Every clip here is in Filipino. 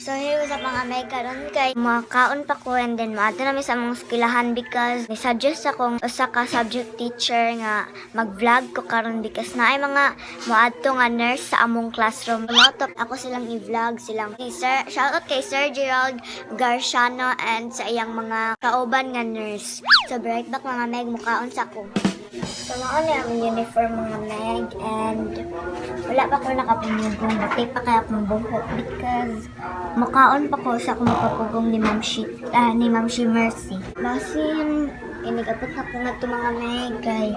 So here was mga Meg karon kay makaon pa ko and then maato na mi sa mga eskwelahan because ni suggest akong usa ka subject teacher nga mag-vlog ko karon because naay mga moadto nga nurse sa among classroom. Motop ako silang i-vlog silang shout out kay Sir Gerald Garciano and sa iyang mga kauban nga nurse. So right back mga Meg mukaon sa ko. So, maon na ang uniform mga Meg and wala pa ko nakapumugong. Batay pa kaya akong buhok because makaon pa ko sa akong makapugong ni Ma'am Shi Mercy. Basin, inigapot na ko nga ito mga Meg kay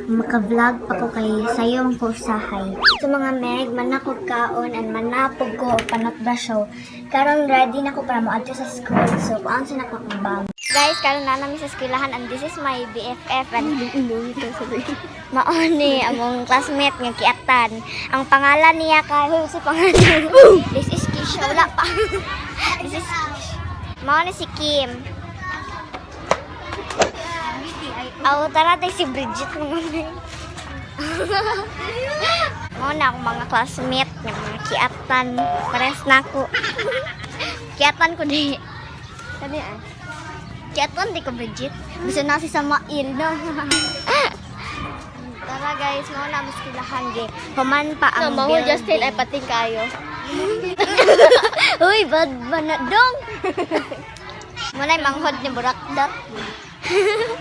maka-vlog pa ko kay sayong ko usahay. So mga Meg, manakog kaon and manapog ko panot ba show. Karon ready na ko para moadto sa school. So, kuan sa na ko akong bag. Guys, karon na namin sa eskwelahan and this is my BFF and maoni among classmate nga kiatan. Ang pangalan niya kay si pangalan. This is Kisha, wala pa. This is maoni si Kim. Tara tayo si Bridget mga Meg. Mauna akong mga classmate nga mga kiatan. Pares na ako. Kiatan ko di. Sabi Kiatan di ko Bridget. Gusto na si Samail, no? Tara guys, mauna mas kilahan di. Human pa ang building. Mahu Justin ay pating kayo. Uy, bad ba na dong? Muna'y manghod ni Burakdat.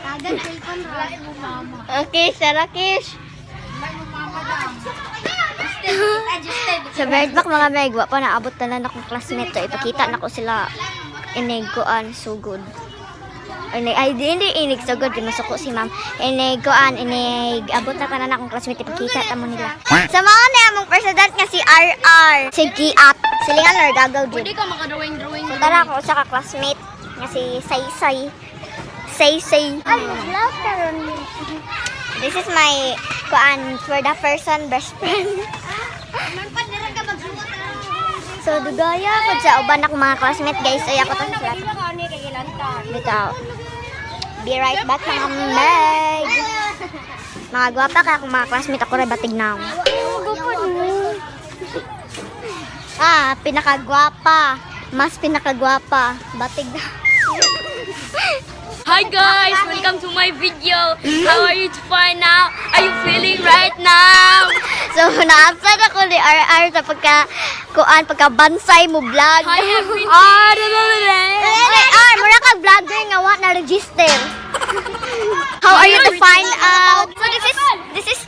Tagan cellphone ra mo mama. Okay, Sarakish. Sa birdback mga Meg, wa pa naabot na lang akong classmate to. Ipakita na ko sila inegoan so good. Ay, hindi inig so good. Masuko si ma'am. Abot na ka na akong classmate. Ipakita ta mo nila. Sa mga na among president nga si RR. Si Giat. Silingan or dagaw din. Pwede ka makadrawing-drawing. So tara ko sa ka-classmate nga si Saysay. Saysay. I love karon. This is my for the person best friend. So dugaya ko sa uban akong mga classmate guys. Ay ako tong flat. Bitaw. Be right back mga Meg. Mga gwapa ka akong mga classmate ako rin batig na. Pinakagwapa. Mas pinakagwapa. Batig na. Hi guys! Welcome to my video! How are you fine now? Are you feeling right now? So, naabsan ako ni RR sa pagka-bansay mo vlog. Hi everything! Mura ka vlogger nga wa na register. How are you to find out? So, this is,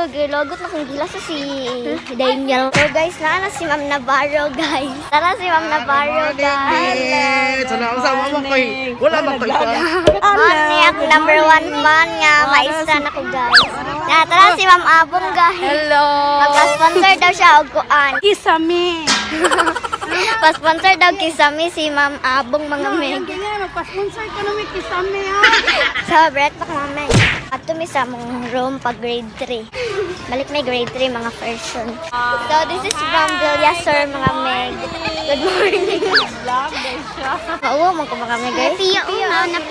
gilogot na kong gila sa si Daniel. So, guys, na si Ma'am Navarro, guys. Tara si Ma'am Navarro, guys. Sana usama mo kay wala man kay Ma'am, ako number 1 fan nga maestra na ko, guys. Tara si Ma'am Abong, guys. Hello! Magpa-sponsor daw siya og kuan. Kisame! Pa-sponsor daw kisame si Ma'am Abong mga Meg. Magpa-sponsor ka namin kisame ha! So, break pa mga Meg. At tumi sa mong room pag grade 3. Balik may grade 3 mga person. So, this is from Villasur mga Meg. Good morning. Oo, mga mga Meg.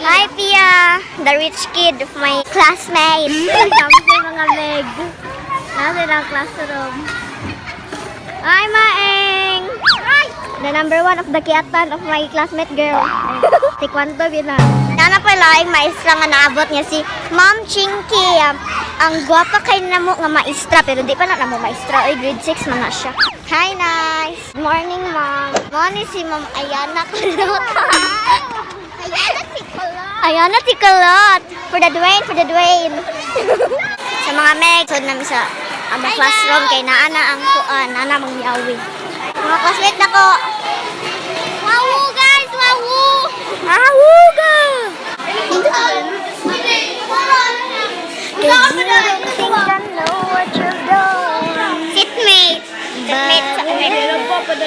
Hi, Pia. The rich kid of my classmate. Kamsi mga Meg. Nasa ng classroom. Hi, Maeng. The number 1 of the kiatan of my classmate girl. Taekwondo yun na. Nana pala ay maestra nga naabot niya si Ma'am Chinky. Ang gwapa kay na mo nga maestra pero di pa na mo maestra. Ay, grade 6 man na siya. Hi, nice. Good morning, Ma'am. Morning si Ma'am Ayana Kulot. Ayana Kulot. For the Dwayne. Sa mga Meg, so namin sa among classroom kay naana ang kuan, naana mang yawi. Mga classmate na ko. Wow, guys! Wow! Awuga! Seatmate!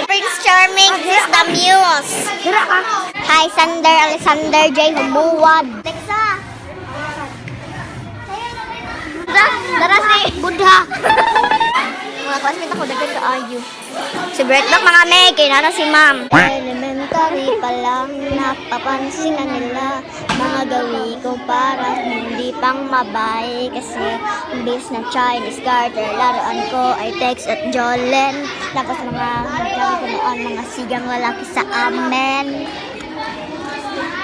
Prince Charming, this is the Muse. Hi, Alexander J. Humuwad. Texa! Dara si Buddha. Mga classmate ako dagan ka ayu. Si Brettback mga Meg, kay nana si Ma'am. Element elementary pa lang, napapansin na nila mga gawi ko para hindi pang mabay. Kasi imbis na Chinese garter, laruan ko ay text at Jolene. Tapos mga ko noon, mga sigang lalaki sa amin.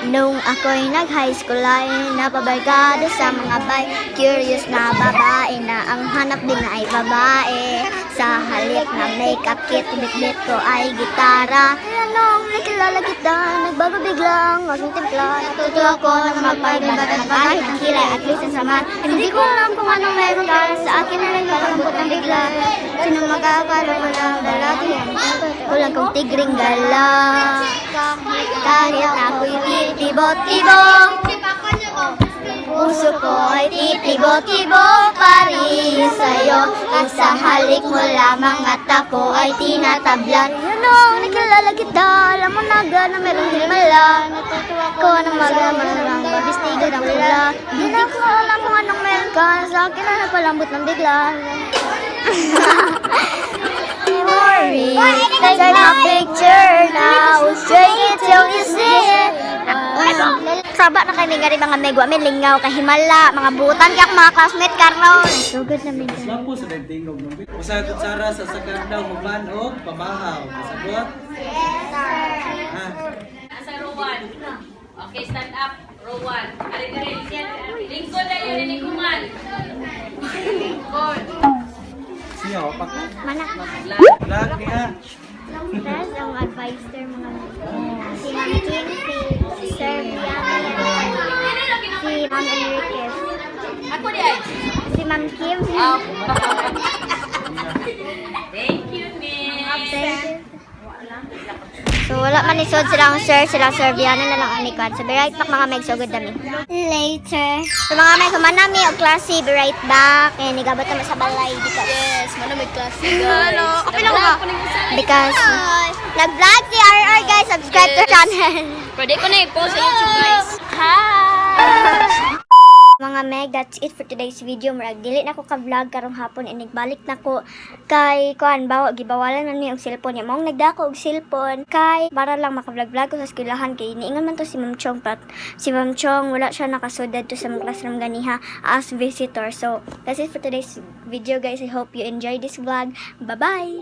Nung ako'y nag-high school ay napabarkada sa mga bay. Curious na babae na ang hanap din ay babae. Sa halip na makeup kit, bit-bit ko ay gitara. Kaya nung nakilala kita, nagbago biglang aking timpla. Natuto ako na magpagbagat kahit ang kilay at least ang sama. Hindi ko alam kung anong meron ka sa akin na rin kalambot ng bigla. Sino magkakala mo lang lalaki? Kulang kong tigring gala. Kahit ako'y titibo-tibo, puso ko ay titibo-tibo pa rin sa'yo. At sa halik mo lamang at ako ay tinatablan. Nung nakilala kita, alam mo na na meron din mala. Natutuwa ko na magaman lang, babistigo ng pula. Hindi ko alam kung anong meron ka sa akin na napalambot ng bigla. Worry, take my picture now, shake it till you see it. Saba na kami nga rin mga megwa, may lingaw, kahimala, mga butan, kaya mga classmate karon. So good na medyo. Lapo sa tingog ng bit. Usa tud Sara sa sakar daw human og pabahaw. Kasabot? Ha. Asa row 1? Okay, stand up. Row 1. Ari-ari. Lingkod na yun ni Kuman. Lingkod. Siya pak. Mana? Lag niya. Tapos ang advisor mga si Ma'am Kim, si Sir Bianca, si Ma'am Enriquez, Ako di ay. si Ma'am Kim, Thank you, miss. So wala man isod silang Sir Bianca na lang ang likod. So be right back mga meg, so good dami. Later. So mga meg, kuman nami og klase, be right back. Eh nigabot naman sa balay because Yes, mana may klase guys. Hello, okay lang ba? Because nag-vlog si RR guys, subscribe to channel. Pwede ko na i-post sa YouTube guys. Hi! Mga meg, that's it for today's video. Murag dili na ko ka-vlog karong hapon, inig-balik na ko kay kuan bawa gibawalan man ni og cellphone. Mong nagdako og cellphone kay para lang maka-vlog-vlog ko sa eskwelahan kay niingon man to si Ma'am Chong, but si Ma'am Chong wala siya nakasudad to sa mga classroom ganiha as visitor. So that's it for today's video guys. I hope you enjoyed this vlog. Bye bye.